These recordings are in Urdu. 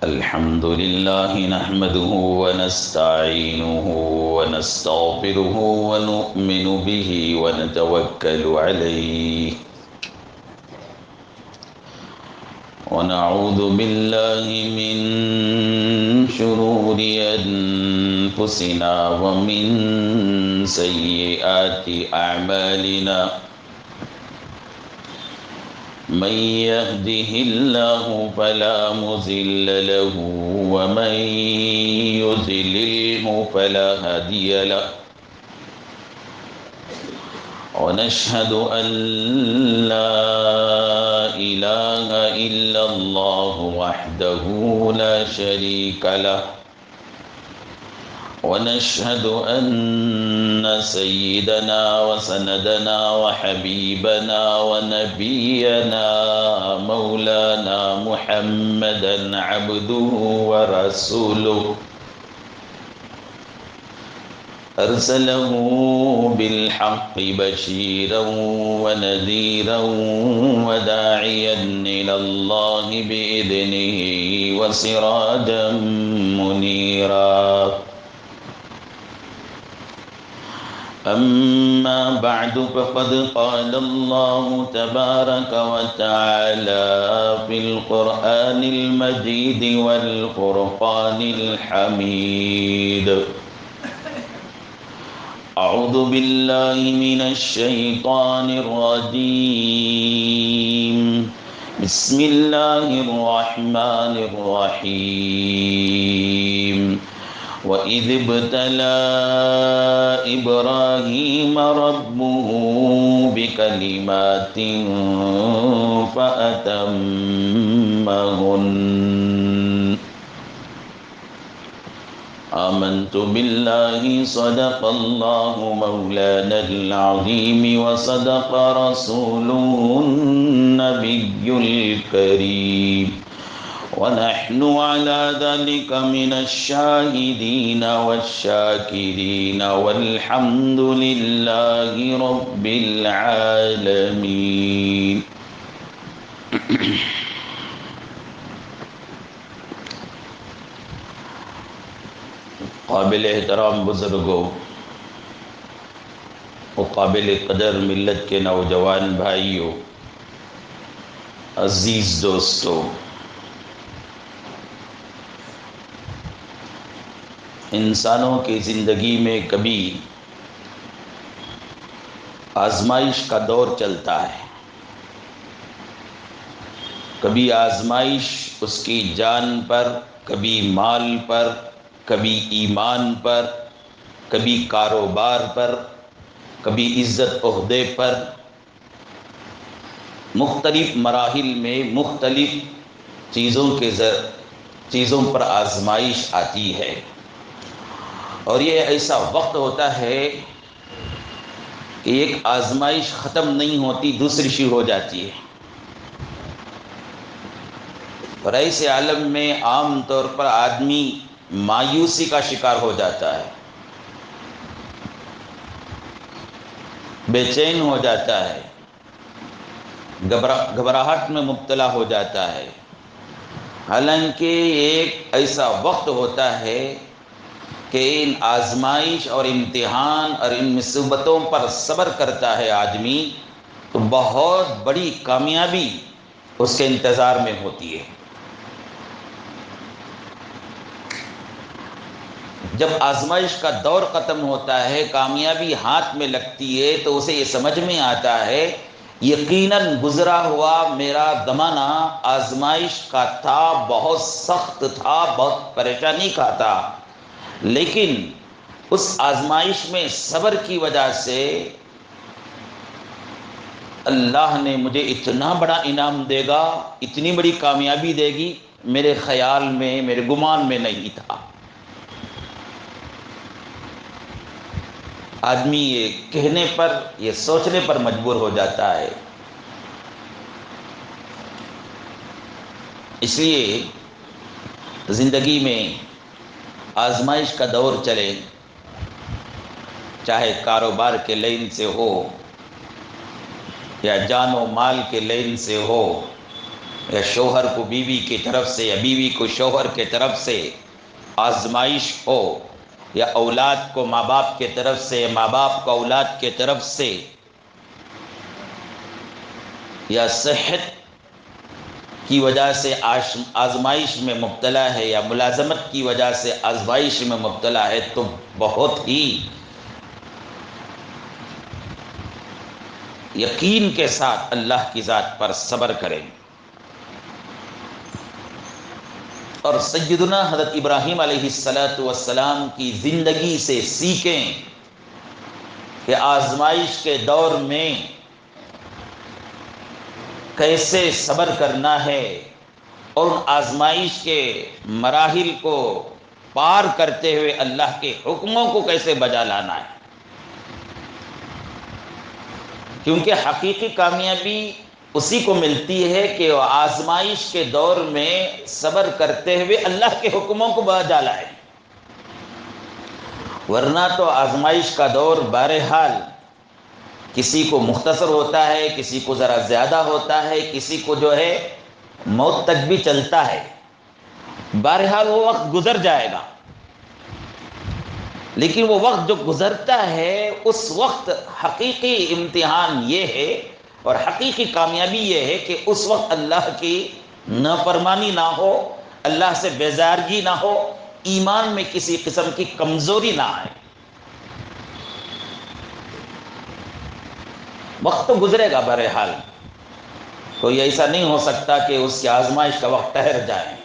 الحمد لله نحمده ونستعينه ونستغفره ونؤمن به ونتوكل عليه ونعوذ بالله من شرور أنفسنا ومن سيئات أعمالنا من يهده الله فلا مضل له ومن يضلله فلا هادي له ونشهد أن لا إله إلا الله وحده لا شريك له ونشهد أن سيدنا وسندنا وحبيبنا ونبينا مولانا محمدا عبده ورسوله أرسله بالحق بشيرا ونذيرا وداعيا إلى الله بإذنه وسراجا منيرا أما بعد فقد قال الله تبارك وتعالى في القرآن المجيد والفرقان الحميد أعوذ بالله من الشيطان الرجيم بسم الله الرحمن الرحيم وَإِذِ ابْتَلَى إِبْرَاهِيمَ رَبُّهُ بِكَلِمَاتٍ فَأَتَمَّهُنَّ آمنت بالله صدق الله مولانا العظيم وصدق رسوله النبي الكريم ونحن على ذلك من الشاهدين والشاكرين والحمد لله رب العالمين قابل احترام بزرگوں و قابل قدر ملت کے نوجوان بھائیوں، عزیز دوستوں، انسانوں کی زندگی میں کبھی آزمائش کا دور چلتا ہے، کبھی آزمائش اس کی جان پر، کبھی مال پر، کبھی ایمان پر، کبھی کاروبار پر، کبھی عزت عہدے پر، مختلف مراحل میں مختلف چیزوں پر آزمائش آتی ہے، اور یہ ایسا وقت ہوتا ہے کہ ایک آزمائش ختم نہیں ہوتی، دوسری شروع ہو جاتی ہے، اور ایسے عالم میں عام طور پر آدمی مایوسی کا شکار ہو جاتا ہے، بے چین ہو جاتا ہے، گھبراہٹ میں مبتلا ہو جاتا ہے، حالانکہ ایک ایسا وقت ہوتا ہے کہ ان آزمائش اور امتحان اور ان مصیبتوں پر صبر کرتا ہے آدمی تو بہت بڑی کامیابی اس کے انتظار میں ہوتی ہے۔ جب آزمائش کا دور ختم ہوتا ہے، کامیابی ہاتھ میں لگتی ہے، تو اسے یہ سمجھ میں آتا ہے یقیناً گزرا ہوا میرا زمانہ آزمائش کا تھا، بہت سخت تھا، بہت پریشانی کا تھا، لیکن اس آزمائش میں صبر کی وجہ سے اللہ نے مجھے اتنا بڑا انعام دے گا، اتنی بڑی کامیابی دے گی، میرے خیال میں، میرے گمان میں نہیں تھا۔ آدمی یہ کہنے پر، یہ سوچنے پر مجبور ہو جاتا ہے۔ اس لیے زندگی میں آزمائش کا دور چلے، چاہے کاروبار کے لین سے ہو یا جان و مال کے لین سے ہو، یا شوہر کو بیوی کی طرف سے یا بیوی کو شوہر کی طرف سے آزمائش ہو، یا اولاد کو ماں باپ کی طرف سے یا ماں باپ کو اولاد کی طرف سے، یا صحت کی وجہ سے آزمائش میں مبتلا ہے، یا ملازمت کی وجہ سے آزمائش میں مبتلا ہے، تو بہت ہی یقین کے ساتھ اللہ کی ذات پر صبر کریں اور سیدنا حضرت ابراہیم علیہ السلام کی زندگی سے سیکھیں کہ آزمائش کے دور میں کیسے صبر کرنا ہے اور ان آزمائش کے مراحل کو پار کرتے ہوئے اللہ کے حکموں کو کیسے بجا لانا ہے، کیونکہ حقیقی کامیابی اسی کو ملتی ہے کہ وہ آزمائش کے دور میں صبر کرتے ہوئے اللہ کے حکموں کو بجا لائے، ورنہ تو آزمائش کا دور بہرحال کسی کو مختصر ہوتا ہے، کسی کو ذرا زیادہ ہوتا ہے، کسی کو جو ہے موت تک بھی چلتا ہے، بہرحال وہ وقت گزر جائے گا، لیکن وہ وقت جو گزرتا ہے اس وقت حقیقی امتحان یہ ہے اور حقیقی کامیابی یہ ہے کہ اس وقت اللہ کی نافرمانی نہ ہو، اللہ سے بیزارگی نہ ہو، ایمان میں کسی قسم کی کمزوری نہ آئے۔ وقت تو گزرے گا بہرحال، کوئی ایسا نہیں ہو سکتا کہ اس کی آزمائش کا وقت ٹھہر جائے،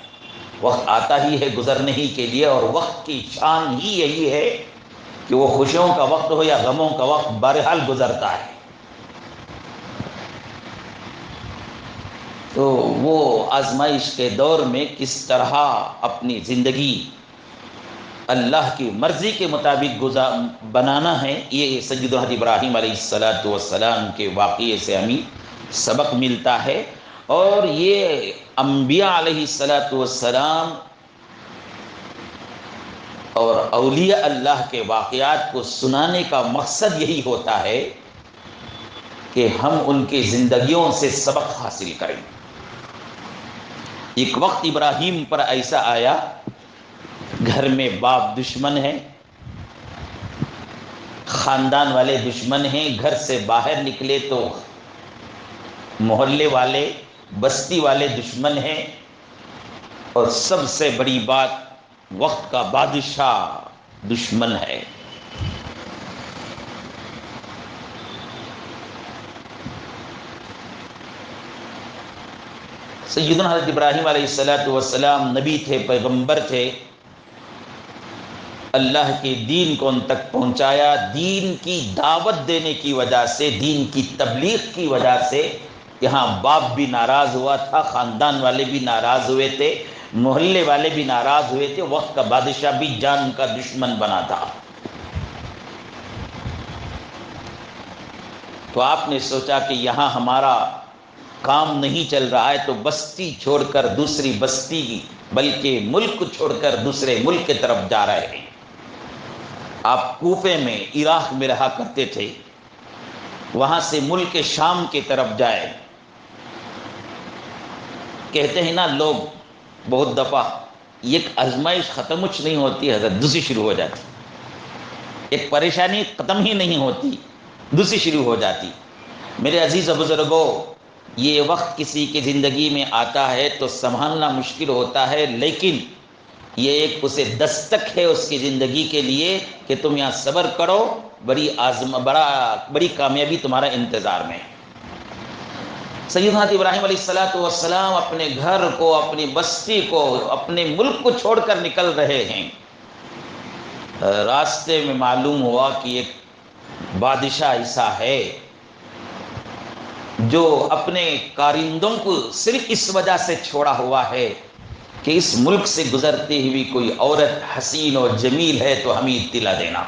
وقت آتا ہی ہے گزرنے ہی کے لیے، اور وقت کی شان ہی یہی ہے کہ وہ خوشیوں کا وقت ہو یا غموں کا وقت بہرحال گزرتا ہے۔ تو وہ آزمائش کے دور میں کس طرح اپنی زندگی اللہ کی مرضی کے مطابق بنانا ہے، یہ سیدنا حضرت ابراہیم علیہ السلام کے واقعے سے ہمیں سبق ملتا ہے، اور یہ انبیاء علیہ السلام اور اولیاء اللہ کے واقعات کو سنانے کا مقصد یہی ہوتا ہے کہ ہم ان کی زندگیوں سے سبق حاصل کریں۔ ایک وقت ابراہیم پر ایسا آیا، گھر میں باپ دشمن ہے، خاندان والے دشمن ہیں، گھر سے باہر نکلے تو محلے والے بستی والے دشمن ہیں، اور سب سے بڑی بات وقت کا بادشاہ دشمن ہے۔ سیدنا حضرت ابراہیم علیہ السلام نبی تھے، پیغمبر تھے، اللہ کے دین کو ان تک پہنچایا، دین کی دعوت دینے کی وجہ سے، دین کی تبلیغ کی وجہ سے یہاں باپ بھی ناراض ہوا تھا، خاندان والے بھی ناراض ہوئے تھے، محلے والے بھی ناراض ہوئے تھے، وقت کا بادشاہ بھی جان کا دشمن بنا تھا۔ تو آپ نے سوچا کہ یہاں ہمارا کام نہیں چل رہا ہے تو بستی چھوڑ کر دوسری بستی، بلکہ ملک چھوڑ کر دوسرے ملک کی طرف جا رہے ہیں۔ آپ کوفے میں عراق میں رہا کرتے تھے، وہاں سے ملک شام کی طرف جائے۔ کہتے ہیں نا لوگ بہت دفعہ، ایک آزمائش ختم نہیں ہوتی حضرت، دوسری شروع ہو جاتی، ایک پریشانی ختم ہی نہیں ہوتی، دوسری شروع ہو جاتی۔ میرے عزیز و بزرگوں، یہ وقت کسی کی زندگی میں آتا ہے تو سنبھالنا مشکل ہوتا ہے، لیکن یہ ایک اسے دستک ہے اس کی زندگی کے لیے کہ تم یہاں صبر کرو، بڑی کامیابی تمہارا انتظار میں ہے۔ سیدنا ابراہیم علیہ السلام اپنے گھر کو، اپنی بستی کو، اپنے ملک کو چھوڑ کر نکل رہے ہیں۔ راستے میں معلوم ہوا کہ ایک بادشاہ ایسا ہے جو اپنے کارندوں کو صرف اس وجہ سے چھوڑا ہوا ہے کہ اس ملک سے گزرتی ہوئی کوئی عورت حسین و جمیل ہے تو ہمیں اطلاع دینا۔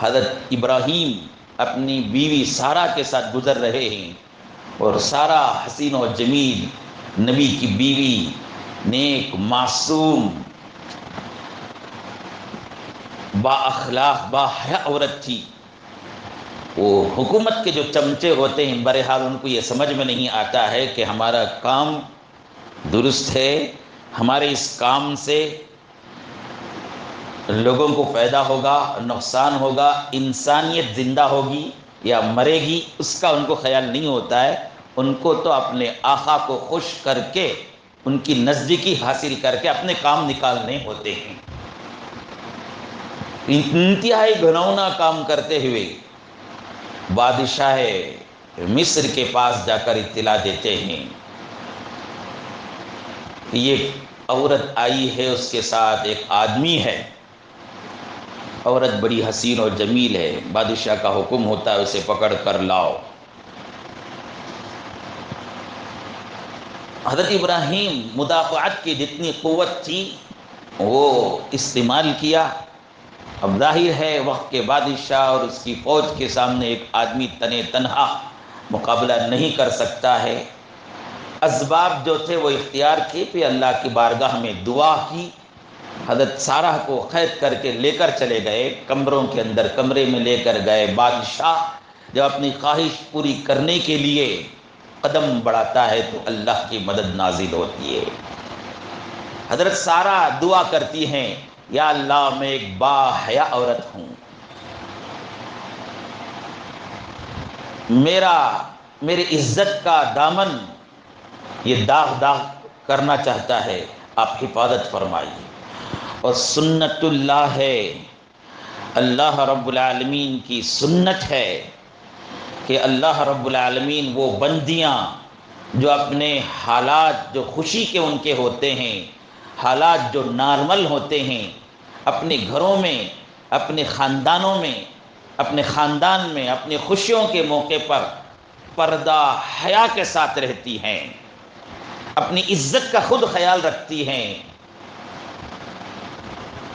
حضرت ابراہیم اپنی بیوی سارہ کے ساتھ گزر رہے ہیں، اور سارہ حسین و جمیل نبی کی بیوی، نیک، معصوم، با اخلاق، با حیا عورت تھی۔ وہ حکومت کے جو چمچے ہوتے ہیں بہرحال ان کو یہ سمجھ میں نہیں آتا ہے کہ ہمارا کام درست ہے، ہمارے اس کام سے لوگوں کو فائدہ ہوگا، نقصان ہوگا، انسانیت زندہ ہوگی یا مرے گی، اس کا ان کو خیال نہیں ہوتا ہے۔ ان کو تو اپنے آقا کو خوش کر کے، ان کی نزدیکی حاصل کر کے اپنے کام نکالنے ہوتے ہیں۔ انتہائی گھنونا کام کرتے ہوئے بادشاہ مصر کے پاس جا کر اطلاع دیتے ہیں کہ یہ عورت آئی ہے، اس کے ساتھ ایک آدمی ہے، عورت بڑی حسین اور جمیل ہے، بادشاہ کا حکم ہوتا ہے اسے پکڑ کر لاؤ۔ حضرت ابراہیم مدافعت کی جتنی قوت تھی وہ استعمال کیا۔ اب ظاہر ہے وقت کے بادشاہ اور اس کی فوج کے سامنے ایک آدمی تنہا مقابلہ نہیں کر سکتا ہے۔ اسباب جو تھے وہ اختیار کیے، پھر اللہ کی بارگاہ میں دعا کی، حضرت سارہ کو قید کر کے لے کر چلے گئے، کمروں کے اندر کمرے میں لے کر گئے۔ بادشاہ جب اپنی خواہش پوری کرنے کے لیے قدم بڑھاتا ہے تو اللہ کی مدد نازل ہوتی ہے۔ حضرت سارہ دعا کرتی ہیں، یا اللہ میں ایک با حیا عورت ہوں، میرے عزت کا دامن یہ داغ کرنا چاہتا ہے، آپ حفاظت فرمائیے۔ اور سنت اللہ ہے، اللہ رب العالمین کی سنت ہے کہ اللہ رب العالمین وہ بندیاں جو اپنے حالات جو خوشی کے ان کے ہوتے ہیں، حالات جو نارمل ہوتے ہیں، اپنے گھروں میں، اپنے خاندانوں میں، اپنے خاندان میں، اپنی خوشیوں کے موقع پر پردہ حیا کے ساتھ رہتی ہیں، اپنی عزت کا خود خیال رکھتی ہیں،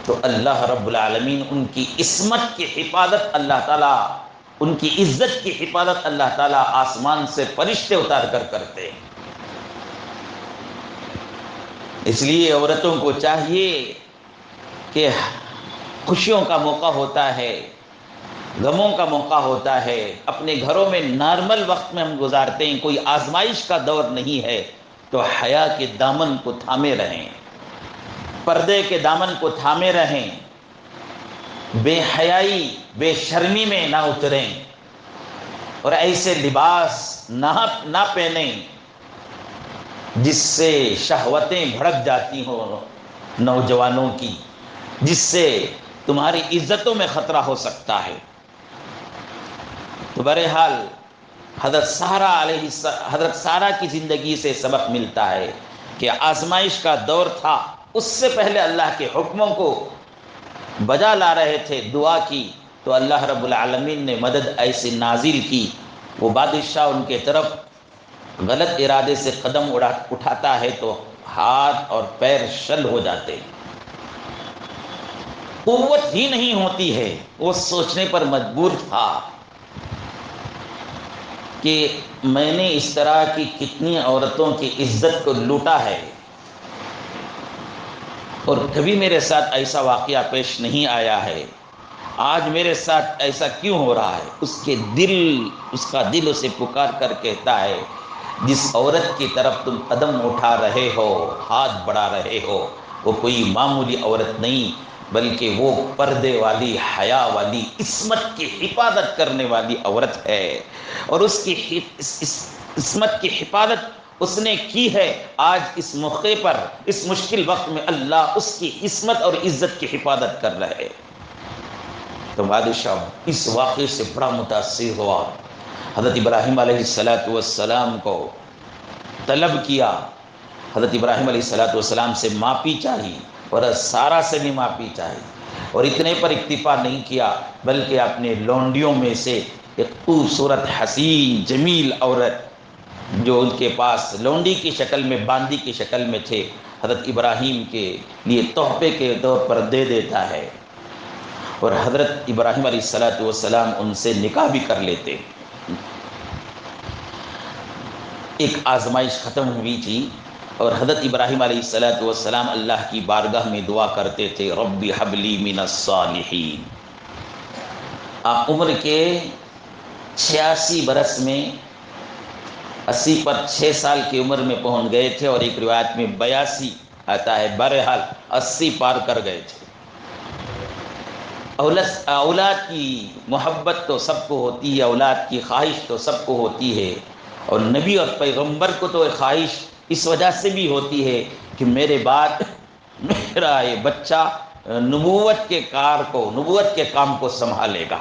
تو اللہ رب العالمین ان کی عصمت کی حفاظت اللہ تعالیٰ، ان کی عزت کی حفاظت اللہ تعالیٰ آسمان سے فرشتے اتار کر کرتے ہیں۔ اس لیے عورتوں کو چاہیے کہ خوشیوں کا موقع ہوتا ہے، غموں کا موقع ہوتا ہے، اپنے گھروں میں نارمل وقت میں ہم گزارتے ہیں، کوئی آزمائش کا دور نہیں ہے، تو حیا کے دامن کو تھامے رہیں، پردے کے دامن کو تھامے رہیں، بے حیائی بے شرمی میں نہ اتریں اور ایسے لباس نہ پہنیں جس سے شہوتیں بھڑک جاتی ہوں نوجوانوں کی، جس سے تمہاری عزتوں میں خطرہ ہو سکتا ہے۔ تو بہرحال حضرت سارہ کی زندگی سے سبق ملتا ہے کہ آزمائش کا دور تھا، اس سے پہلے اللہ کے حکموں کو بجا لا رہے تھے، دعا کی تو اللہ رب العالمین نے مدد ایسی نازل کی، وہ بادشاہ ان کے طرف غلط ارادے سے قدم اٹھاتا ہے تو ہاتھ اور پیر شل ہو جاتے ہیں، قوت ہی نہیں ہوتی ہے۔ وہ سوچنے پر مجبور تھا کہ میں نے اس طرح کی کتنی عورتوں کی عزت کو لوٹا ہے اور کبھی میرے ساتھ ایسا واقعہ پیش نہیں آیا ہے، آج میرے ساتھ ایسا کیوں ہو رہا ہے؟ اس کا دل اسے پکار کر کہتا ہے، جس عورت کی طرف تم قدم اٹھا رہے ہو، ہاتھ بڑھا رہے ہو، وہ کوئی معمولی عورت نہیں بلکہ وہ پردے والی، حیا والی، عصمت کی حفاظت کرنے والی عورت ہے، اور اس کی عصمت کی حفاظت اس نے کی ہے۔ آج اس موقع پر، اس مشکل وقت میں اللہ اس کی عصمت اور عزت کی حفاظت کر رہے ہیں۔ تو بادشاہ اس واقعے سے بڑا متاثر ہوا، حضرت ابراہیم علیہ السلام کو طلب کیا، حضرت ابراہیم علیہ السلام سے معافی چاہی اور سارہ سے بھی معافی چاہی، اور اتنے پر اکتفا نہیں کیا بلکہ اپنے لونڈیوں میں سے ایک خوبصورت حسین جمیل عورت جو ان کے پاس لونڈی کی شکل میں، باندی کی شکل میں تھے، حضرت ابراہیم کے لیے تحفے کے طور پر دے دیتا ہے، اور حضرت ابراہیم علیہ السلام ان سے نکاح بھی کر لیتے۔ ایک آزمائش ختم ہوئی تھی اور حضرت ابراہیم علیہ السلام اللہ کی بارگاہ میں دعا کرتے تھے، رب حب لی من الصالحین۔ عمر کے 86 برس میں 80 پر 6 سال کی عمر میں پہنچ گئے تھے، اور ایک روایت میں 82 آتا ہے، بہرحال 80 پار کر گئے تھے۔ اولاد کی محبت تو سب کو ہوتی ہے، اولاد کی خواہش تو سب کو ہوتی ہے، اور نبی اور پیغمبر کو تو خواہش اس وجہ سے بھی ہوتی ہے کہ میرے بعد میرا یہ بچہ نبوت کے نبوت کے کام کو سنبھالے گا۔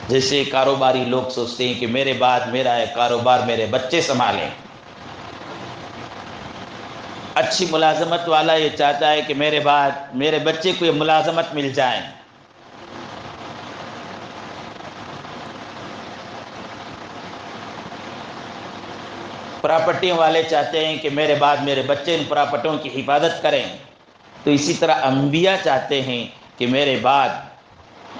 جیسے کاروباری لوگ سوچتے ہیں کہ میرے بعد میرا یہ کاروبار میرے بچے سنبھالیں، اچھی ملازمت والا یہ چاہتا ہے کہ میرے بعد میرے بچے کو یہ ملازمت مل جائے، پراپرٹیوں والے چاہتے ہیں کہ میرے بعد میرے بچے ان پراپرٹیوں کی حفاظت کریں، تو اسی طرح انبیاء چاہتے ہیں کہ میرے بعد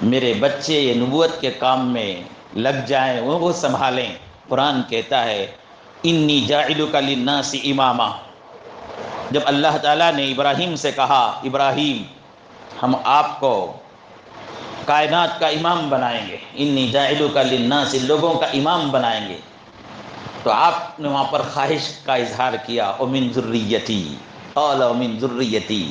میرے بچے یہ نبوت کے کام میں لگ جائیں، وہ سنبھالیں۔ قرآن کہتا ہے انی جاعلک للناس اماما۔ جب اللہ تعالیٰ نے ابراہیم سے کہا ابراہیم ہم آپ کو کائنات کا امام بنائیں گے، انی جاعلک للناس، لوگوں کا امام بنائیں گے، تو آپ نے وہاں پر خواہش کا اظہار کیا ومن ذریتی، قال ومن ذریتی،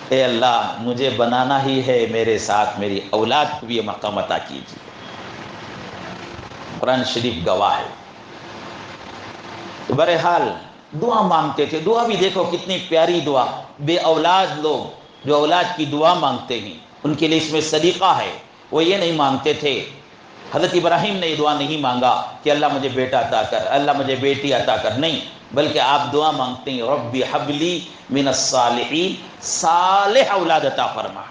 اے اللہ مجھے بنانا ہی ہے، میرے ساتھ میری اولاد کو بھی یہ مقام عطا کیجیے۔ قرآن شریف گواہ ہے۔ تو بہرحال دعا مانگتے تھے، دعا بھی دیکھو کتنی پیاری دعا، بے اولاد لوگ جو اولاد کی دعا مانگتے ہیں ان کے لیے اس میں سلیقہ ہے۔ وہ یہ نہیں مانگتے تھے، حضرت ابراہیم نے یہ دعا نہیں مانگا کہ اللہ مجھے بیٹا عطا کر، اللہ مجھے بیٹی عطا کر، نہیں، بلکہ آپ دعا مانگتے ہیں رب ہب لی من الصالحین، صالح اولاد عطا فرما۔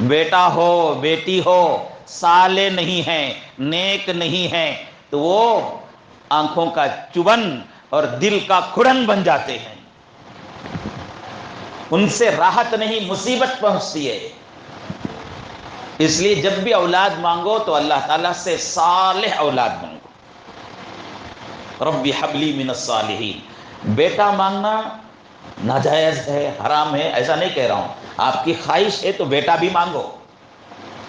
بیٹا ہو بیٹی ہو صالح نہیں ہیں، نیک نہیں ہیں، تو وہ آنکھوں کا چبن اور دل کا کھڑن بن جاتے ہیں، ان سے راحت نہیں مصیبت پہنچتی ہے۔ اس لیے جب بھی اولاد مانگو تو اللہ تعالیٰ سے صالح اولاد مانگو۔ رب ہب لی من الصالحین۔ بیٹا مانگنا ناجائز ہے، حرام ہے، ایسا نہیں کہہ رہا ہوں، آپ کی خواہش ہے تو بیٹا بھی مانگو،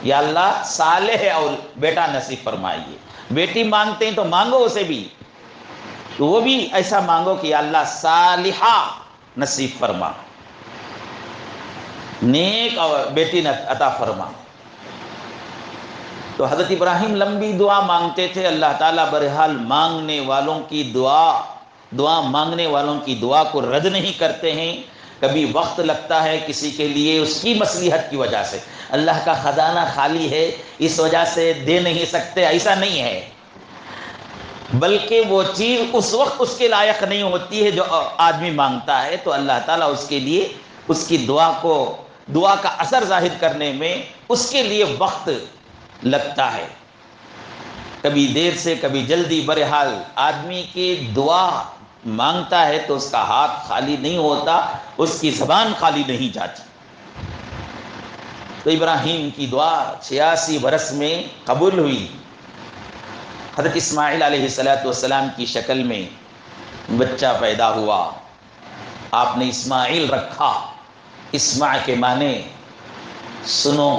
یا اللہ صالح اور بیٹا نصیب فرمائیے۔ بیٹی مانگتے ہیں تو مانگو اسے بھی، تو وہ بھی ایسا مانگو کہ یا اللہ صالحہ نصیب فرما، نیک اور بیٹی عطا فرما۔ تو حضرت ابراہیم لمبی دعا مانگتے تھے، اللہ تعالیٰ بہرحال مانگنے والوں کی دعا مانگنے والوں کی دعا کو رد نہیں کرتے ہیں۔ کبھی وقت لگتا ہے کسی کے لیے اس کی مصلحت کی وجہ سے، اللہ کا خزانہ خالی ہے اس وجہ سے دے نہیں سکتے، ایسا نہیں ہے، بلکہ وہ چیز اس وقت اس کے لائق نہیں ہوتی ہے جو آدمی مانگتا ہے، تو اللہ تعالیٰ اس کے لیے اس کی دعا کا اثر ظاہر کرنے میں اس کے لیے وقت لگتا ہے، کبھی دیر سے کبھی جلدی، بہرحال آدمی کی دعا مانگتا ہے تو اس کا ہاتھ خالی نہیں ہوتا، اس کی زبان خالی نہیں جاتی۔ تو ابراہیم کی دعا 86 برس میں قبول ہوئی۔ حضرت اسماعیل علیہ السلام کی شکل میں بچہ پیدا ہوا، آپ نے اسماعیل رکھا۔ اسمع کے معنی سنو،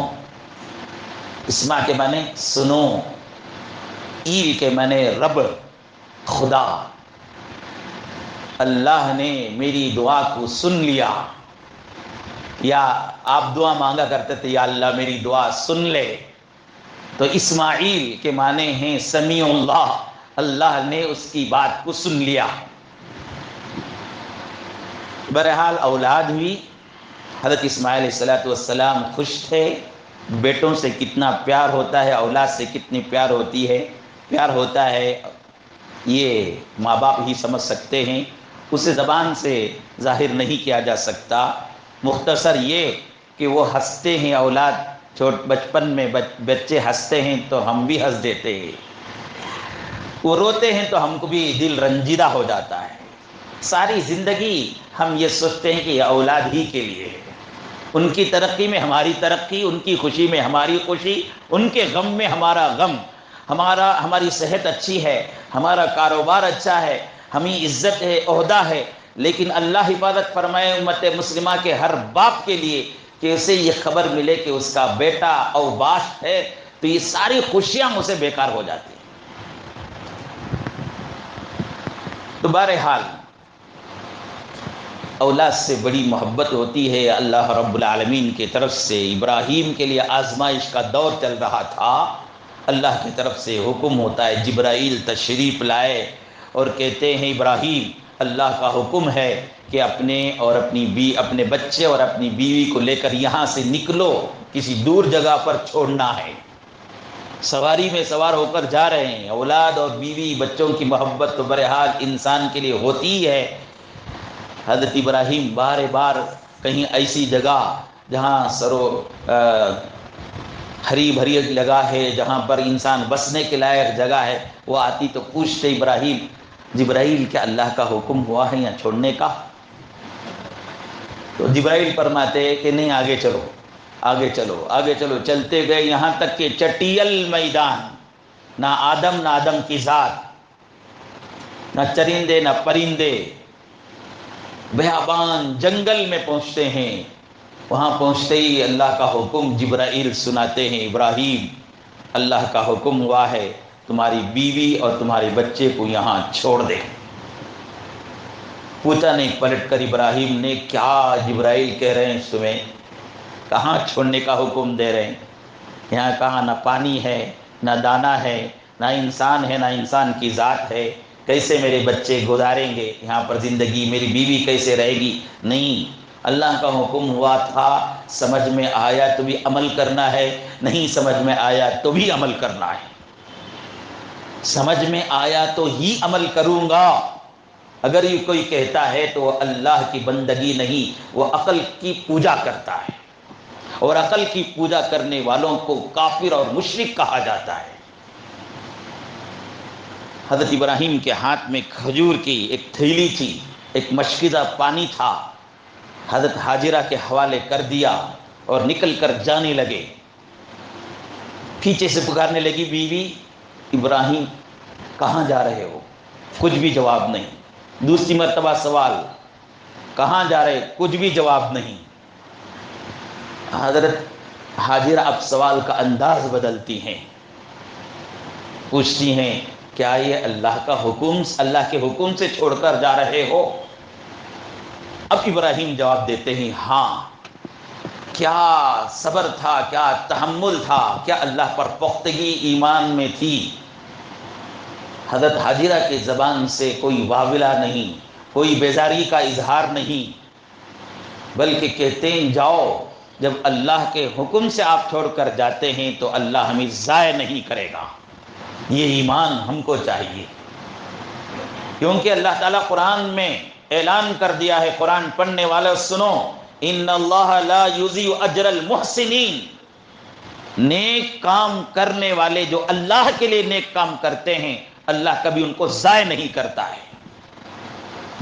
اسمع کے معنی سنو، ایل کے معنی رب، خدا۔ اللہ نے میری دعا کو سن لیا، یا آپ دعا مانگا کرتے تھے یا اللہ میری دعا سن لے، تو اسماعیل کے معنی ہیں سمیع اللہ، اللہ نے اس کی بات کو سن لیا۔ بہرحال اولاد ہوئی، حضرت اسماعیل علیہ السلام خوش تھے۔ بیٹوں سے کتنا پیار ہوتا ہے، اولاد سے کتنی پیار ہوتا ہے، یہ ماں باپ ہی سمجھ سکتے ہیں، اسے زبان سے ظاہر نہیں کیا جا سکتا۔ مختصر یہ کہ وہ ہنستے ہیں، اولاد بچپن میں بچے ہنستے ہیں تو ہم بھی ہنس دیتے ہیں، وہ روتے ہیں تو ہم کو بھی دل رنجیدہ ہو جاتا ہے۔ ساری زندگی ہم یہ سوچتے ہیں کہ یہ اولاد ہی کے لیے ہے، ان کی ترقی میں ہماری ترقی، ان کی خوشی میں ہماری خوشی، ان کے غم میں ہمارا غم، ہماری صحت اچھی ہے، ہمارا کاروبار اچھا ہے، ہمیں عزت ہے، عہدہ ہے، لیکن اللہ حفاظت فرمائے امت مسلمہ کے ہر باپ کے لیے کہ اسے یہ خبر ملے کہ اس کا بیٹا اوباش ہے تو یہ ساری خوشیاں اسے بیکار ہو جاتی ہیں۔ تو بہرحال اولاد سے بڑی محبت ہوتی ہے۔ اللہ رب العالمین کی طرف سے ابراہیم کے لیے آزمائش کا دور چل رہا تھا، اللہ کی طرف سے حکم ہوتا ہے، جبرائیل تشریف لائے اور کہتے ہیں ابراہیم اللہ کا حکم ہے کہ اپنے بچے اور اپنی بیوی کو لے کر یہاں سے نکلو، کسی دور جگہ پر چھوڑنا ہے۔ سواری میں سوار ہو کر جا رہے ہیں، اولاد اور بیوی بچوں کی محبت تو بہرحال انسان کے لیے ہوتی ہی ہے۔ حضرت ابراہیم بار بار کہیں ایسی جگہ جہاں ہری بھری جگہ ہے، جہاں پر انسان بسنے کے لائق جگہ ہے، وہ آتی تو پوچھتے ابراہیم جبرائیل کیا اللہ کا حکم ہوا ہے یہاں چھوڑنے کا؟ تو جبرائیل فرماتے کہ نہیں، آگے چلو آگے چلو آگے چلو۔ چلتے گئے یہاں تک کہ چٹیل میدان، نہ آدم کی ذات، نہ چرندے نہ پرندے، بیابان جنگل میں پہنچتے ہیں۔ وہاں پہنچتے ہی اللہ کا حکم جبرائیل سناتے ہیں، ابراہیم اللہ کا حکم ہوا ہے تمہاری بیوی اور تمہارے بچے کو یہاں چھوڑ دے۔ پوچھا نہیں پلٹ کر ابراہیم نے، کیا جبرائیل کہہ رہے ہیں تمہیں؟ کہاں چھوڑنے کا حکم دے رہے ہیں؟ یہاں کہاں نہ پانی ہے، نہ دانہ ہے، نہ انسان ہے، نہ انسان کی ذات ہے، کیسے میرے بچے گزاریں گے یہاں پر زندگی؟ میری بیوی کیسے رہے گی؟ نہیں، اللہ کا حکم ہوا تھا، سمجھ میں آیا تو بھی عمل کرنا ہے، نہیں سمجھ میں آیا تو بھی عمل کرنا ہے۔ سمجھ میں آیا تو ہی عمل کروں گا۔ اگر یہ کوئی کہتا ہے تو وہ اللہ کی بندگی نہیں، وہ عقل کی پوجا کرتا ہے، اور عقل کی پوجا کرنے والوں کو کافر اور مشرک کہا جاتا ہے۔ حضرت ابراہیم کے ہاتھ میں کھجور کی ایک تھیلی تھی، ایک مشکیزہ پانی تھا، حضرت ہاجرہ کے حوالے کر دیا اور نکل کر جانے لگے۔ پیچھے سے پکارنے لگی بیوی، ابراہیم کہاں جا رہے ہو؟ کچھ بھی جواب نہیں۔ دوسری مرتبہ سوال، کہاں جا رہے؟ کچھ بھی جواب نہیں۔ حضرت ہاجرہ اب سوال کا انداز بدلتی ہیں، پوچھتی ہیں کیا یہ اللہ کے حکم سے چھوڑ کر جا رہے ہو؟ اب ابراہیم جواب دیتے ہیں، ہاں۔ کیا صبر تھا، کیا تحمل تھا، کیا اللہ پر پختگی ایمان میں تھی۔ حضرت ہاجرہ کی زبان سے کوئی واولہ نہیں، کوئی بیزاری کا اظہار نہیں، بلکہ کہتے ہیں جاؤ، جب اللہ کے حکم سے آپ چھوڑ کر جاتے ہیں تو اللہ ہمیں ضائع نہیں کرے گا۔ یہ ایمان ہم کو چاہیے، کیونکہ اللہ تعالیٰ قرآن میں اعلان کر دیا ہے، قرآن پڑھنے والے سنو، ان اللہ لا یضیع اجر المحسنین۔ نیک کام کرنے والے جو اللہ کے لیے نیک کام کرتے ہیں، اللہ کبھی ان کو ضائع نہیں کرتا ہے۔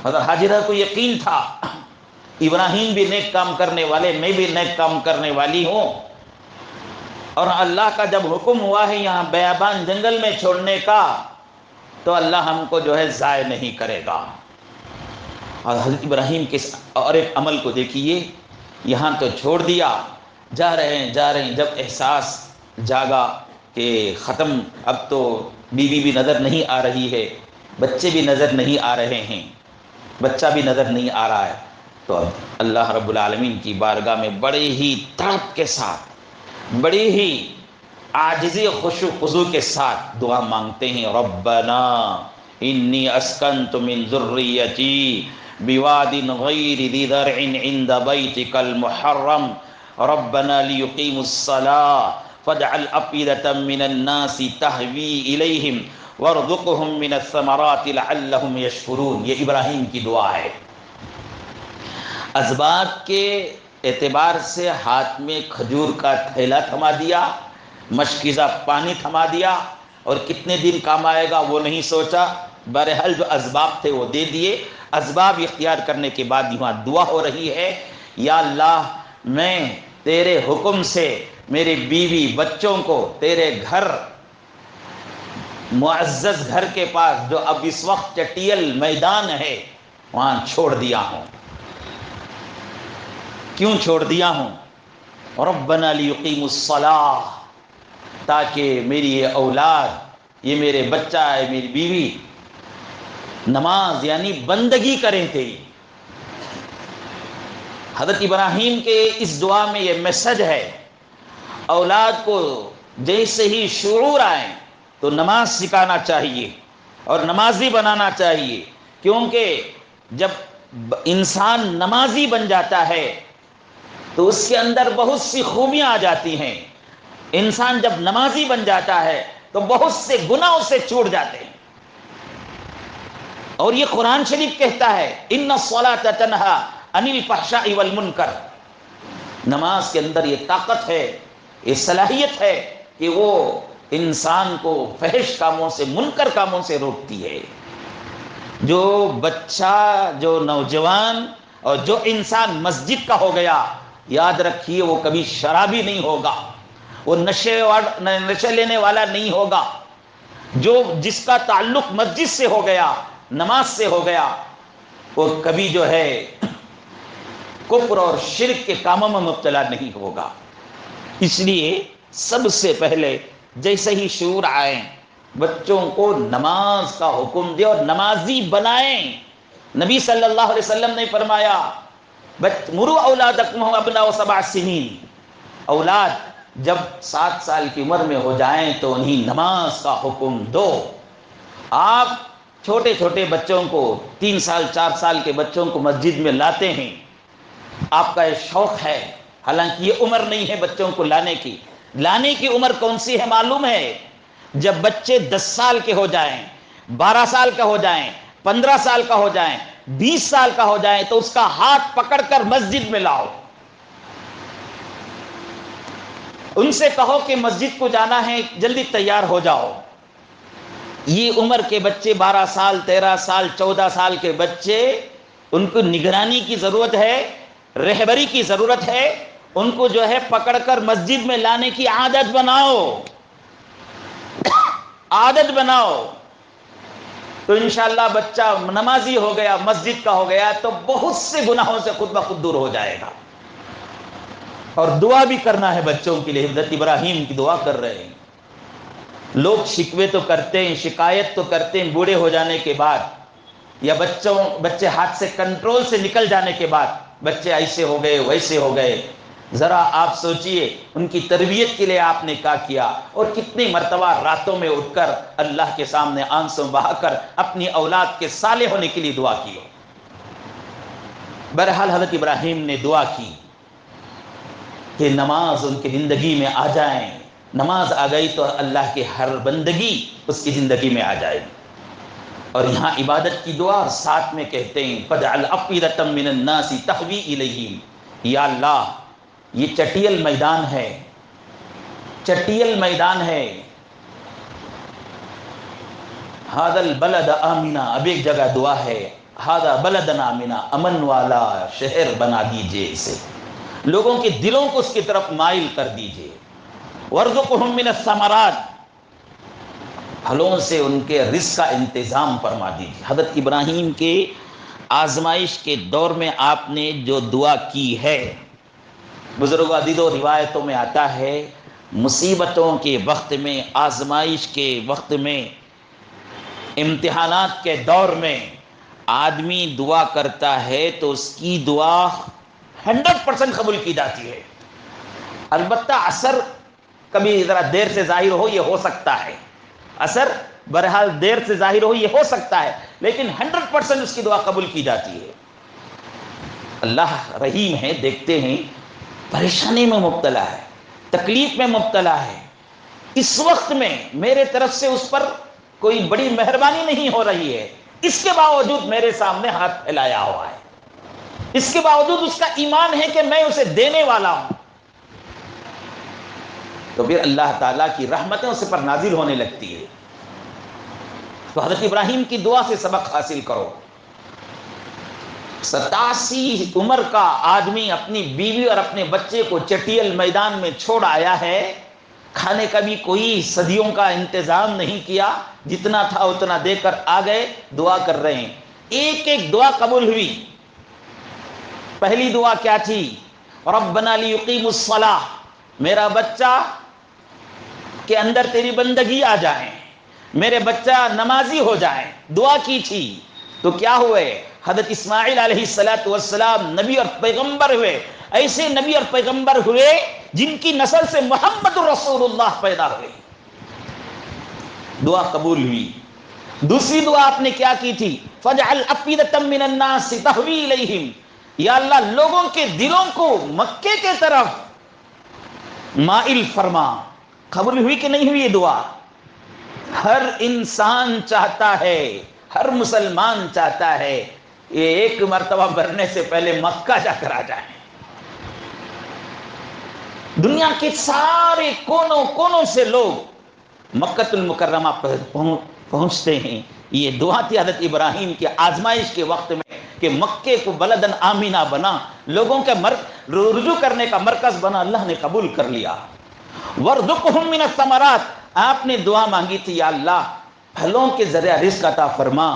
حضرت ہاجرہ کو یقین تھا ابراہیم بھی نیک کام کرنے والے، میں بھی نیک کام کرنے والی ہوں، اور اللہ کا جب حکم ہوا ہے یہاں بیابان جنگل میں چھوڑنے کا تو اللہ ہم کو جو ہے ضائع نہیں کرے گا۔ اور حضرت ابراہیم کے اور ایک عمل کو دیکھیے، یہاں تو چھوڑ دیا، جا رہے ہیں، جب احساس جاگا کہ ختم، اب تو بیوی بھی نظر نہیں آ رہی ہے، بچے بھی نظر نہیں آ رہے ہیں، بچہ بھی نظر نہیں آ رہا ہے، تو اب اللہ رب العالمین کی بارگاہ میں بڑے ہی تڑپ کے ساتھ، بڑی ہی عاجزی خشوع خضوع کے ساتھ دعا مانگتے ہیں، ربنا انی اسکنت من ذریتی بواد غیر ذی زرع عند بیتک المحرم ربنا لیقیموا الصلاة فاجعل افئدة من الناس تہوی الیہم وارزقهم من الثمرات لعلهم یشکرون۔ یہ ابراہیم کی دعا ہے۔ اسباب کے اعتبار سے ہاتھ میں کھجور کا تھیلا تھما دیا، مشکیزہ پانی تھما دیا، اور کتنے دن کام آئے گا وہ نہیں سوچا، بہرحال جو اسباب تھے وہ دے دیے۔ اسباب اختیار کرنے کے بعد یہاں دعا ہو رہی ہے، یا اللہ میں تیرے حکم سے میرے بیوی بچوں کو تیرے گھر، معزز گھر کے پاس جو اب اس وقت چٹیل میدان ہے وہاں چھوڑ دیا ہوں۔ کیوں چھوڑ دیا ہوں؟ ربنا لیقیموا الصلاۃ، تاکہ میری یہ اولاد، یہ میرے بچہ ہے، میری بیوی نماز یعنی بندگی کریں تھے۔ حضرت ابراہیم کے اس دعا میں یہ میسج ہے، اولاد کو جیسے ہی شعور آئے تو نماز سکھانا چاہیے اور نمازی بنانا چاہیے، کیونکہ جب انسان نمازی بن جاتا ہے تو اس کے اندر بہت سی خوبیاں آ جاتی ہیں۔ انسان جب نمازی بن جاتا ہے تو بہت سے گناہوں سے چھوٹ جاتے ہیں، اور یہ قرآن شریف کہتا ہے ان الصلاۃ تنہی عن الفحشاء والمنکر، نماز کے اندر یہ طاقت ہے، یہ صلاحیت ہے کہ وہ انسان کو فحش کاموں سے، منکر کاموں سے روکتی ہے۔ جو بچہ، جو نوجوان اور جو انسان مسجد کا ہو گیا، یاد رکھیے وہ کبھی شرابی نہیں ہوگا، وہ نشے لینے والا نہیں ہوگا۔ جس کا تعلق مسجد سے ہو گیا، نماز سے ہو گیا، وہ کبھی جو ہے کفر اور شرک کے کاموں میں مبتلا نہیں ہوگا۔ اس لیے سب سے پہلے جیسے ہی شعور آئے بچوں کو نماز کا حکم دے اور نمازی بنائیں۔ نبی صلی اللہ علیہ وسلم نے فرمایا مروا اولادکم ابناء 7 سنین، اولاد جب 7 سال کی عمر میں ہو جائیں تو انہیں نماز کا حکم دو۔ آپ چھوٹے چھوٹے بچوں کو، 3 سال 4 سال کے بچوں کو مسجد میں لاتے ہیں، آپ کا یہ شوق ہے، حالانکہ یہ عمر نہیں ہے بچوں کو لانے کی عمر کون سی ہے معلوم ہے؟ جب بچے 10 سال کے ہو جائیں، 12 سال کا ہو جائیں، 15 سال کا ہو جائیں، 20 سال کا ہو جائیں تو اس کا ہاتھ پکڑ کر مسجد میں لاؤ، ان سے کہو کہ مسجد کو جانا ہے، جلدی تیار ہو جاؤ۔ یہ عمر کے بچے 12 سال، 13 سال، 14 سال کے بچے، ان کو نگرانی کی ضرورت ہے، رہبری کی ضرورت ہے، ان کو جو ہے پکڑ کر مسجد میں لانے کی عادت بناؤ، عادت بناؤ، تو انشاءاللہ بچہ نمازی ہو گیا، مسجد کا ہو گیا تو بہت سے گناہوں سے خود بخود دور ہو جائے گا۔ اور دعا بھی کرنا ہے بچوں کے لیے، حضرت ابراہیم کی دعا کر رہے ہیں۔ لوگ شکوے تو کرتے ہیں، شکایت تو کرتے ہیں بوڑھے ہو جانے کے بعد، یا بچے ہاتھ سے کنٹرول سے نکل جانے کے بعد، بچے ایسے ہو گئے، ویسے ہو گئے۔ ذرا آپ سوچئے ان کی تربیت کے لیے آپ نے کیا کیا، اور کتنی مرتبہ راتوں میں اٹھ کر اللہ کے سامنے آنسو بہا کر اپنی اولاد کے صالح ہونے کے لیے دعا کی ہو۔ بہرحال حضرت ابراہیم نے دعا کی کہ نماز ان کی زندگی میں آ جائیں، نماز آ گئی تو اللہ کی ہر بندگی اس کی زندگی میں آ جائے گی۔ اور یہاں عبادت کی دعا، اور ساتھ میں کہتے ہیں فَجْعَلْ أَفْئِدَةً مِّنَ النَّاسِ تَهْوِي إِلَيْهِمْ، یا اللہ یہ چٹیل میدان ہے، چٹیل میدان ہے، هَذَا الْبَلَدَ آمِنًا، اب ایک جگہ دعا ہے هَذَا بَلَدٌ آمِنًا، امن والا شہر بنا دیجئے اسے، لوگوں کے دلوں کو اس کی طرف مائل کر دیجئے، وَارْزُقْهُم مِّنَ الثَّمَرَاتِ، پھلوں سے ان کے رزق کا انتظام فرما دیجیے۔ حضرت ابراہیم کے آزمائش کے دور میں آپ نے جو دعا کی ہے، بزرگ عدیدوں روایتوں میں آتا ہے مصیبتوں کے وقت میں، آزمائش کے وقت میں، امتحانات کے دور میں آدمی دعا کرتا ہے تو اس کی دعا 100% قبول کی جاتی ہے۔ البتہ اثر کبھی ذرا دیر سے ظاہر ہو، یہ ہو سکتا ہے، اثر بہرحال دیر سے ظاہر ہو یہ ہو سکتا ہے، لیکن 100% اس کی دعا قبول کی جاتی ہے۔ اللہ رحیم ہے، دیکھتے ہیں پریشانی میں مبتلا ہے، تکلیف میں مبتلا ہے، اس وقت میں میرے طرف سے اس پر کوئی بڑی مہربانی نہیں ہو رہی ہے، اس کے باوجود میرے سامنے ہاتھ پھیلایا ہوا ہے، اس کے باوجود اس کا ایمان ہے کہ میں اسے دینے والا ہوں، تو پھر اللہ تعالیٰ کی رحمتیں اس پر نازل ہونے لگتی ہے۔ تو حضرت ابراہیم کی دعا سے سبق حاصل کرو۔ 87 عمر کا آدمی اپنی بیوی اور اپنے بچے کو چٹیل میدان میں چھوڑ آیا ہے، کھانے کا بھی کوئی صدیوں کا انتظام نہیں کیا، جتنا تھا اتنا دے کر آ گئے، دعا کر رہے ہیں، ایک ایک دعا قبول ہوئی۔ پہلی دعا کیا تھی؟ ربنا لیقیموا الصلاۃ، میرا بچہ کے اندر تیری بندگی آ جائے، میرے بچہ نمازی ہو جائے، دعا کی تھی تو کیا ہوئے؟ حضرت اسماعیل علیہ السلام نبی اور پیغمبر ہوئے، ایسے نبی اور پیغمبر ہوئے جن کی نسل سے محمد رسول اللہ پیدا ہوئے، دعا قبول ہوئی۔ دوسری دعا آپ نے کیا کی تھی؟ فَجْعَلْ أَفْئِدَةً مِّنَ النَّاسِ تَهْوِي إِلَيْهِمْ، یا اللہ لوگوں کے دلوں کو مکے کے طرف مائل فرما۔ قبول ہوئی کہ نہیں ہوئی یہ دعا؟ ہر انسان چاہتا ہے، ہر مسلمان چاہتا ہے یہ ایک مرتبہ مرنے سے پہلے مکہ جا کر آ جائے۔ دنیا کے سارے کونوں کونوں سے لوگ مکۃ المکرمہ پہنچتے ہیں۔ یہ دعا تھی حضرت ابراہیم کی آزمائش کے وقت میں کہ مکے کو بلدن آمینہ بنا، لوگوں کے رجوع کرنے کا مرکز بنا، اللہ نے قبول کر لیا۔ وَارْزُقْهُم مِّنَ الثَّمَرَاتِ، آپ نے دعا مانگی تھی یا اللہ پھلوں کے ذریعہ رزق عطا فرما۔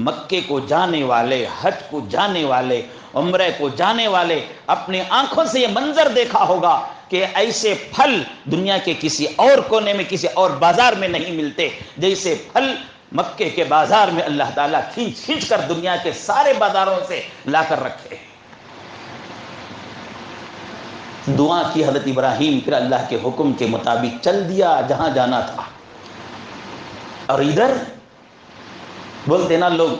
مکے کو جانے والے، حج کو جانے والے، عمرے کو جانے والے اپنے آنکھوں سے یہ منظر دیکھا ہوگا کہ ایسے پھل دنیا کے کسی اور کونے میں، کسی اور بازار میں نہیں ملتے، جیسے پھل مکے کے بازار میں اللہ تعالیٰ کھینچ کھینچ کر دنیا کے سارے بازاروں سے لا کر رکھے۔ دعا کی حضرت ابراہیم، پھر اللہ کے حکم کے مطابق چل دیا جہاں جانا تھا۔ اور ادھر بولتے نا لوگ،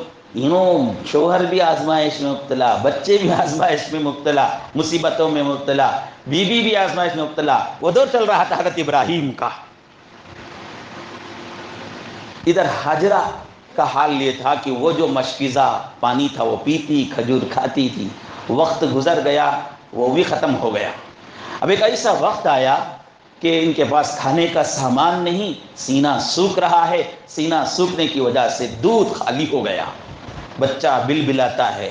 شوہر بھی آزمائش میں مبتلا، بچے بھی آزمائش میں مبتلا، مصیبتوں میں مبتلا، بیوی بھی آزمائش میں مبتلا، وہ دور چل رہا تھا حضرت ابراہیم کا۔ ادھر حاجرہ کا حال یہ تھا کہ وہ جو مشکیزہ پانی تھا وہ پیتی، کھجور کھاتی تھی، وقت گزر گیا، وہ بھی ختم ہو گیا۔ اب ایک ایسا وقت آیا کہ ان کے پاس کھانے کا سامان نہیں، سینہ سوکھ رہا ہے، سینہ سوکھنے کی وجہ سے دودھ خالی ہو گیا، بچہ بلبلاتا ہے،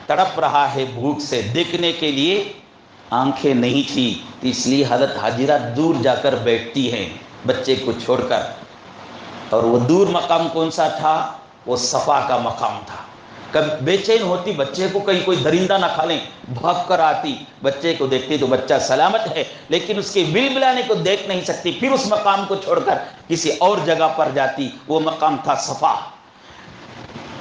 تڑپ رہا ہے بھوک سے، دیکھنے کے لیے آنکھیں نہیں تھی، اس لیے حضرت حاجرہ دور جا کر بیٹھتی ہیں بچے کو چھوڑ کر۔ اور وہ دور مقام کون سا تھا؟ وہ صفا کا مقام تھا۔ کبھی بے چین ہوتی بچے کو کہیں کوئی درندہ نہ کھا لیں، بھاگ کر آتی، بچے کو دیکھتی تو بچہ سلامت ہے، لیکن اس کے بلبلانے کو دیکھ نہیں سکتی، پھر اس مقام کو چھوڑ کر کسی اور جگہ پر جاتی۔ وہ مقام تھا صفا۔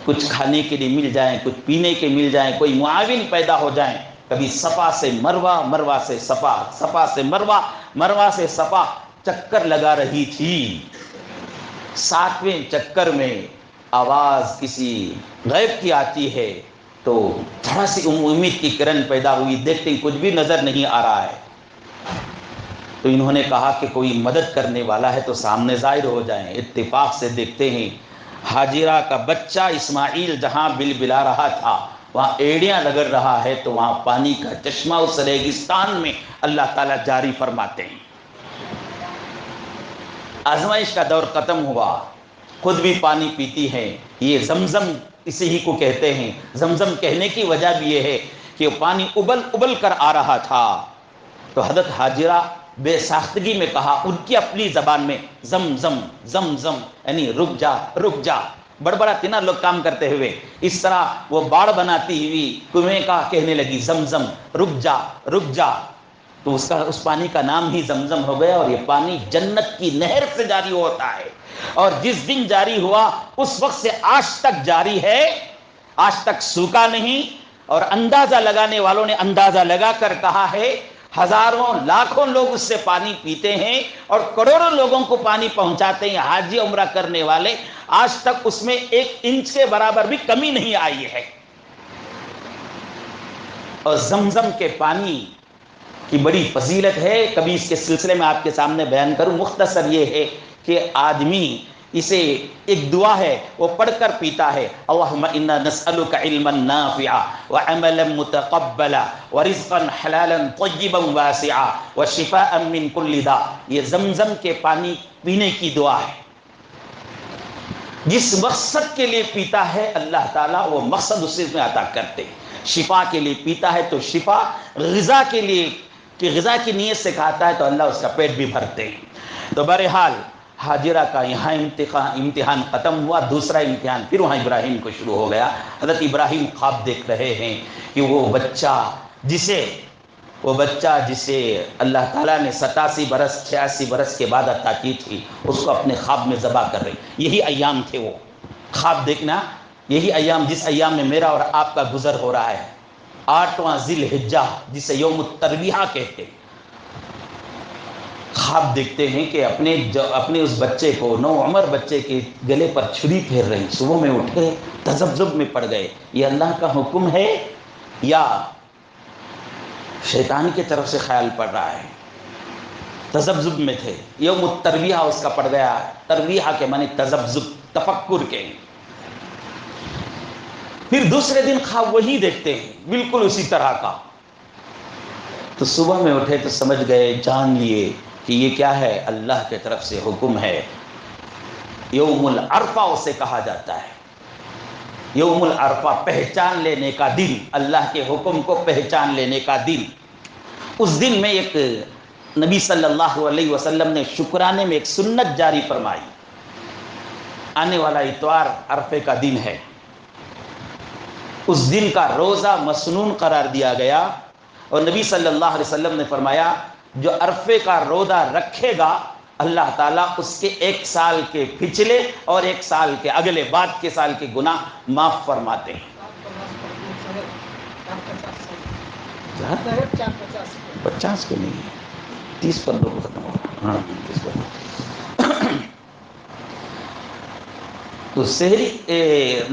کچھ کھانے کے لیے مل جائیں، کچھ پینے کے مل جائیں، کوئی معاون پیدا ہو جائیں، کبھی صفا سے مروہ، مروہ سے صفا، صفا سے مروہ، مروہ سے صفا چکر لگا رہی تھی۔ 7ویں چکر میں آواز کسی غیب کی آتی ہے تو تھوڑا سی امید کی کرن پیدا ہوئی، دیکھتے کچھ بھی نظر نہیں آ رہا ہے، تو انہوں نے کہا کہ کوئی مدد کرنے والا ہے تو سامنے ظاہر ہو جائیں۔ اتفاق سے دیکھتے ہیں حاجرہ کا بچہ اسماعیل جہاں بلبلا رہا تھا وہاں ایڑیاں رگڑ رہا ہے، تو وہاں پانی کا چشمہ اس ریگستان میں اللہ تعالیٰ جاری فرماتے ہیں۔ آزمائش کا دور ختم ہوا، خود بھی پانی پیتی ہیں۔ یہ زمزم اسی ہی کو کہتے ہیں۔ زمزم کہنے کی وجہ بھی یہ ہے کہ پانی ابل ابل کر آ رہا تھا، تو حضرت حاجرہ بے ساختگی میں کہا ان کی اپنی زبان میں، زمزم زمزم، یعنی رک جا رک جا، بڑبڑاتی نا لوگ کام کرتے ہوئے، اس طرح وہ باڑ بناتی ہوئی کنویں کا کہنے لگی زمزم، رک جا رک جا، تو اس پانی کا نام ہی زمزم ہو گیا۔ اور یہ پانی جنت کی نہر سے جاری ہوتا ہے، اور جس دن جاری ہوا اس وقت سے آج تک جاری ہے، آج تک سوکھا نہیں۔ اور اندازہ لگانے والوں نے اندازہ لگا کر کہا ہے ہزاروں لاکھوں لوگ اس سے پانی پیتے ہیں اور کروڑوں لوگوں کو پانی پہنچاتے ہیں حاجی عمرہ کرنے والے، آج تک اس میں 1 انچ کے برابر بھی کمی نہیں آئی ہے۔ اور زمزم کے پانی کی بڑی فضیلت ہے، کبھی اس کے سلسلے میں آپ کے سامنے بیان کروں۔ مختصر یہ ہے کہ آدمی اسے ایک دعا ہے وہ پڑھ کر پیتا ہے، اللہم انا نسألک علما نافعا وعملا متقبلا ورزقا حلالا طیبا واسعا وشفاء من کل داء۔ یہ زمزم کے پانی پینے کی دعا ہے۔ جس مقصد کے لیے پیتا ہے اللہ تعالیٰ وہ مقصد اسے میں عطا کرتے ہیں۔ شفا کے لیے پیتا ہے تو شفا، غذا کے لیے کہ غذا کی نیت سے کھاتا ہے تو اللہ اس کا پیٹ بھی بھرتے ہیں۔ تو بہرحال حاجرہ کا یہاں امتحان ختم ہوا، دوسرا امتحان پھر وہاں ابراہیم کو شروع ہو گیا۔ حضرت ابراہیم خواب دیکھ رہے ہیں کہ وہ بچہ جسے وہ بچہ جسے اللہ تعالیٰ نے 87 برس 86 برس کے بعد عطا کی تھی، اس کو اپنے خواب میں ذبح کر رہی. یہی ایام تھے وہ. خواب دیکھنا، یہی ایام جس ایام میں میرا اور آپ کا گزر ہو رہا ہے. 8واں ذی الحجہ جسے یوم الترویہ کہتے ہیں. خواب دیکھتے ہیں کہ اپنے اس بچے کو، نو عمر بچے کے گلے پر چھری پھیر رہی. صبح میں اٹھے تذبذب میں پڑ گئے، یہ اللہ کا حکم ہے یا شیطان کی طرف سے خیال پڑ رہا ہے. تذبذب میں تھے. یوم الترویہ اس کا پڑ گیا. ترویہ کے معنی تذبذب، تفکر کے. پھر دوسرے دن خواب وہی دیکھتے ہیں، بالکل اسی طرح کا. تو صبح میں اٹھے تو سمجھ گئے، جان لیے کہ یہ کیا ہے، اللہ کی طرف سے حکم ہے. یوم العرفہ اسے کہا جاتا ہے. یوم العرفہ پہچان لینے کا دن، اللہ کے حکم کو پہچان لینے کا دن. اس دن میں ایک نبی صلی اللہ علیہ وسلم نے شکرانے میں ایک سنت جاری فرمائی. آنے والا اتوار عرفے کا دن ہے. اس دن کا روزہ مسنون قرار دیا گیا اور نبی صلی اللہ علیہ وسلم نے فرمایا جو عرفے کا روزہ رکھے گا اللہ تعالیٰ اس کے 1 سال کے پچھلے اور 1 سال کے اگلے بعد کے سال کے گناہ معاف فرماتے ہیں. 50 کو نہیں ہے، 30 پر لوگ ختم ہو. ہاں 30 پر. تو سحری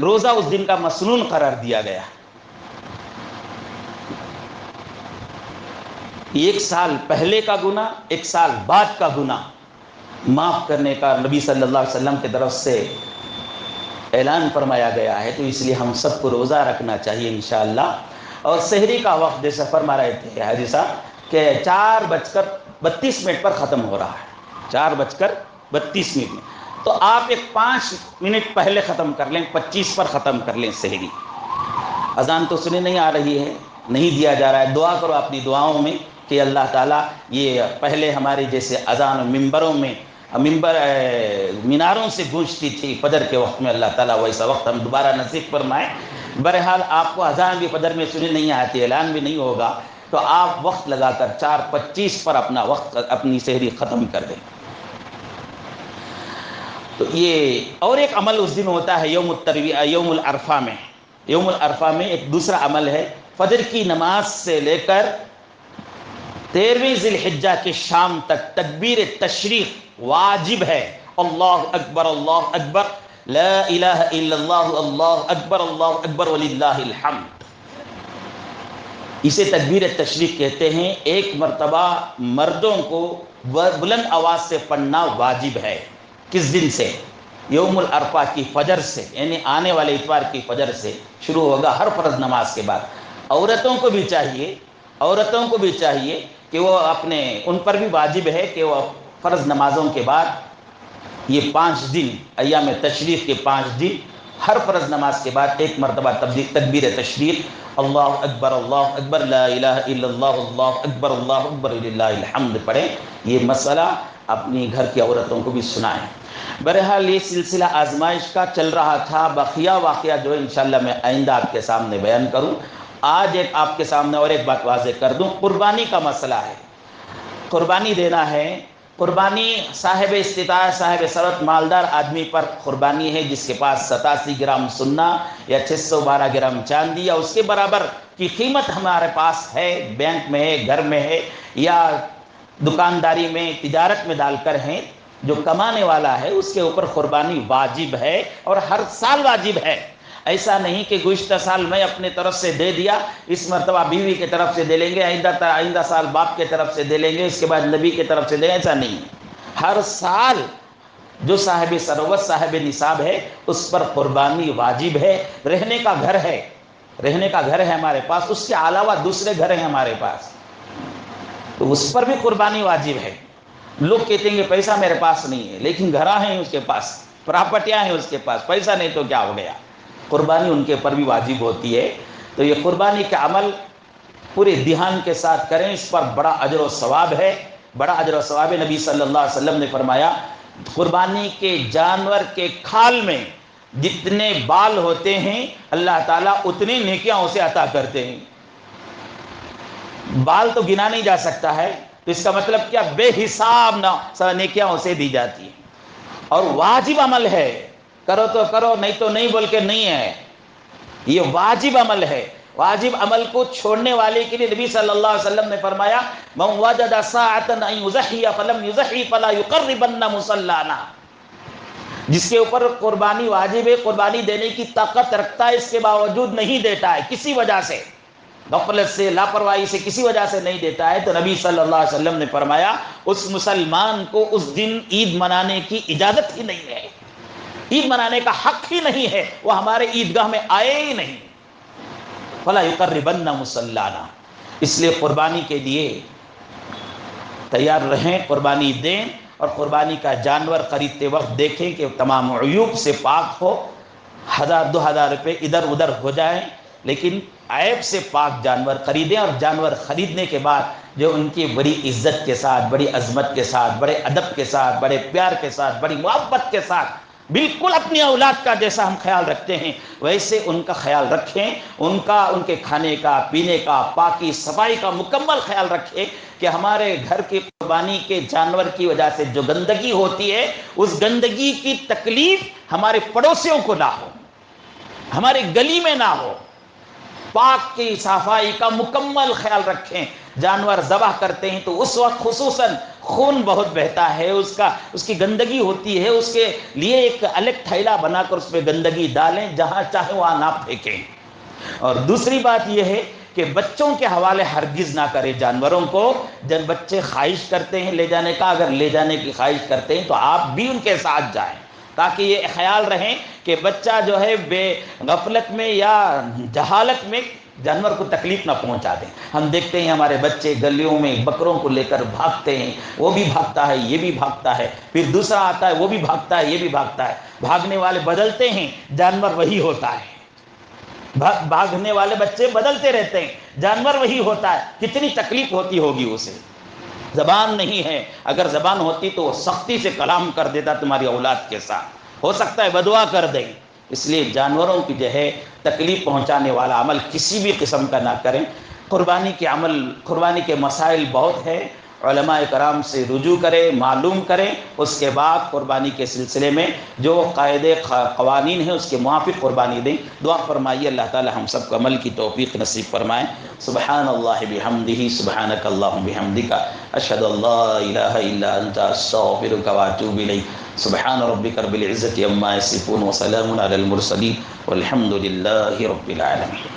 روزہ اس دن کا مسنون قرار دیا گیا. 1 سال پہلے کا گناہ 1 سال بعد کا گناہ معاف کرنے کا نبی صلی اللہ علیہ وسلم کی طرف سے اعلان فرمایا گیا ہے. تو اس لیے ہم سب کو روزہ رکھنا چاہیے انشاءاللہ. اور سحری کا وقت جیسے فرما رہے تھے حاجی صاحب کہ 4:32 پر ختم ہو رہا ہے. 4:32 میں. تو آپ ایک 5 منٹ پہلے ختم کر لیں، 25 پر ختم کر لیں سحری. اذان تو سنی نہیں آ رہی ہے، نہیں دیا جا رہا ہے. دعا کرو اپنی دعاؤں میں کہ اللہ تعالیٰ یہ پہلے ہمارے جیسے اذان ممبروں میں میناروں سے گونجتی تھی فجر کے وقت میں، اللہ تعالیٰ ویسا وقت ہم دوبارہ نصیب فرمائے. بہرحال آپ کو اذان بھی فجر میں سنی نہیں آتی، اعلان بھی نہیں ہوگا، تو آپ وقت لگا کر 4:25 پر اپنا وقت اپنی سحری ختم کر دیں. تو یہ اور ایک عمل اس دن ہوتا ہے یوم العرفہ میں. یوم العرفہ میں ایک دوسرا عمل ہے، فجر کی نماز سے لے کر 13ویں ذی الحجہ کے شام تک تکبیر تشریق واجب ہے. اللہ اکبر اللہ اکبر، لا الہ الا اللہ، اللہ اکبر وللہ الحمد. اسے تکبیر تشریق کہتے ہیں. ایک مرتبہ مردوں کو بلند آواز سے پڑھنا واجب ہے. کس دن سے؟ یوم العرفہ کی فجر سے، یعنی آنے والے اتوار کی فجر سے شروع ہوگا ہر فرض نماز کے بعد. عورتوں کو بھی چاہیے کہ وہ ان پر بھی واجب ہے کہ وہ فرض نمازوں کے بعد یہ 5 دن ایام تشریق کے 5 دن ہر فرض نماز کے بعد ایک مرتبہ تکبیر تشریق اللہ اکبر لا الہ الا اللہ اکبر للہ الحمد پڑھیں. یہ مسئلہ اپنی گھر کی عورتوں کو بھی سنائیں. بہرحال یہ سلسلہ آزمائش کا چل رہا تھا. بقیہ واقعہ جو ہے انشاءاللہ میں آئندہ آپ کے سامنے بیان کروں. آج ایک آپ کے سامنے اور ایک بات واضح کر دوں، قربانی کا مسئلہ ہے. قربانی دینا ہے. قربانی صاحب استطاعت، صاحب ثروت مالدار آدمی پر قربانی ہے جس کے پاس 87 گرام سونا یا 612 گرام چاندی یا اس کے برابر کی قیمت ہمارے پاس ہے، بینک میں ہے، گھر میں ہے یا دکانداری میں تجارت میں ڈال کر ہیں. جو کمانے والا ہے اس کے اوپر قربانی واجب ہے اور ہر سال واجب ہے. ایسا نہیں کہ گزشتہ سال میں اپنے طرف سے دے دیا، اس مرتبہ بیوی کی طرف سے دے لیں گے، آئندہ سال باپ کی طرف سے دے لیں گے، اس کے بعد نبی کی طرف سے دے. ایسا نہیں. ہر سال جو صاحب ثروت صاحب نصاب ہے اس پر قربانی واجب ہے. رہنے کا گھر ہے ہمارے پاس، اس کے علاوہ دوسرے گھر ہیں ہمارے پاس، تو اس پر بھی قربانی واجب ہے. لوگ کہتے ہیں کہ پیسہ میرے پاس نہیں ہے، لیکن گھراں ہیں اس کے پاس، پراپرٹیاں ہیں اس کے پاس، پیسہ نہیں تو کیا ہو گیا. قربانی ان کے پر بھی واجب ہوتی ہے. تو یہ قربانی کا عمل پورے دھیان کے ساتھ کریں، اس پر بڑا اجر و ثواب ہے. نبی صلی اللہ علیہ وسلم نے فرمایا قربانی کے جانور کے کھال میں جتنے بال ہوتے ہیں اللہ تعالیٰ اتنی نیکیاں اسے عطا کرتے ہیں. بال تو گنا نہیں جا سکتا ہے، تو اس کا مطلب کیا؟ بے حساب نیکیاں اسے دی جاتی ہیں، اور واجب عمل ہے، کرو تو کرو نہیں تو نہیں بول کے نہیں ہے، یہ واجب عمل ہے۔ واجب عمل کو چھوڑنے والے کے لیے نبی صلی اللہ علیہ وسلم نے فرمایا من وجد ساعۃ ان یضحی فلم یضحی فلا یقربن مصلانا، جس کے اوپر قربانی واجب ہے، قربانی دینے کی طاقت رکھتا ہے، اس کے باوجود نہیں دیتا ہے، کسی وجہ سے، غفلت سے، لاپرواہی سے، کسی وجہ سے نہیں دیتا ہے، تو نبی صلی اللہ علیہ وسلم نے فرمایا اس مسلمان کو اس دن عید منانے کی اجازت ہی نہیں ہے، عید منانے کا حق ہی نہیں ہے، وہ ہمارے عیدگاہ میں آئے ہی نہیں۔ فلا یقربن مصلانا، اس لیے قربانی کے لیے تیار رہیں، قربانی دیں، اور قربانی کا جانور خریدتے وقت دیکھیں کہ تمام عیوب سے پاک ہو، 1000-2000 روپے ادھر ادھر ہو جائیں، لیکن عیب سے پاک جانور خریدیں، اور جانور خریدنے کے بعد جو ان کی بڑی عزت کے ساتھ، بڑی عظمت کے ساتھ، بڑے ادب کے ساتھ، بڑے پیار کے ساتھ، بڑی محبت کے ساتھ، بالکل اپنی اولاد کا جیسا ہم خیال رکھتے ہیں ویسے ان کا خیال رکھیں، ان کے کھانے کا، پینے کا، پاکی صفائی کا مکمل خیال رکھیں، کہ ہمارے گھر کی قربانی کے جانور کی وجہ سے جو گندگی ہوتی ہے اس گندگی کی تکلیف ہمارے پڑوسیوں کو نہ ہو، ہمارے گلی میں نہ ہو، پاک کی صفائی کا مکمل خیال رکھیں۔ جانور ذبح کرتے ہیں تو اس وقت خصوصاً خون بہت بہتا ہے، اس کی گندگی ہوتی ہے، اس کے لیے ایک الگ تھیلا بنا کر اس پہ گندگی ڈالیں، جہاں چاہے وہاں نہ پھینکیں۔ اور دوسری بات یہ ہے کہ بچوں کے حوالے ہرگز نہ کرے جانوروں کو، جب بچے خواہش کرتے ہیں لے جانے کا، اگر لے جانے کی خواہش کرتے ہیں تو آپ بھی ان کے ساتھ جائیں، تاکہ یہ خیال رہیں کہ بچہ جو ہے بے غفلت میں یا جہالت میں جانور کو تکلیف نہ پہنچا دیں۔ ہم دیکھتے ہیں ہمارے بچے گلیوں میں بکروں کو لے کر بھاگتے ہیں، وہ بھی بھاگتا ہے، یہ بھی بھاگتا ہے، پھر دوسرا آتا ہے وہ بھی بھاگتا ہے، یہ بھی بھاگتا ہے، بھاگنے والے بدلتے ہیں، جانور وہی ہوتا ہے، بھاگنے والے بچے بدلتے رہتے ہیں، جانور وہی ہوتا ہے، کتنی تکلیف ہوتی ہوگی اسے۔ زبان نہیں ہے، اگر زبان ہوتی تو وہ سختی سے کلام کر دیتا تمہاری اولاد کے ساتھ، ہو سکتا ہے بدعا کر دیں۔ اس لیے جانوروں کی جو ہے تکلیف پہنچانے والا عمل کسی بھی قسم کا نہ کریں۔ قربانی کے مسائل بہت ہیں، علماء کرام سے رجوع کریں، معلوم کریں، اس کے بعد قربانی کے سلسلے میں جو قاعدے قوانین ہیں اس کے موافق قربانی دیں۔ دعا فرمائیے اللہ تعالی ہم سب کو عمل کی توفیق نصیب فرمائیں۔ سبحان اللہ بحمدہ، سبحانک اللہم بحمدک، اشہد ان لا الہ الا انت، استغفرک واتوب الیک۔ سبحان ربک رب العزۃ عما یصفون وسلام علی المرسلین والحمد للہ رب العالمین۔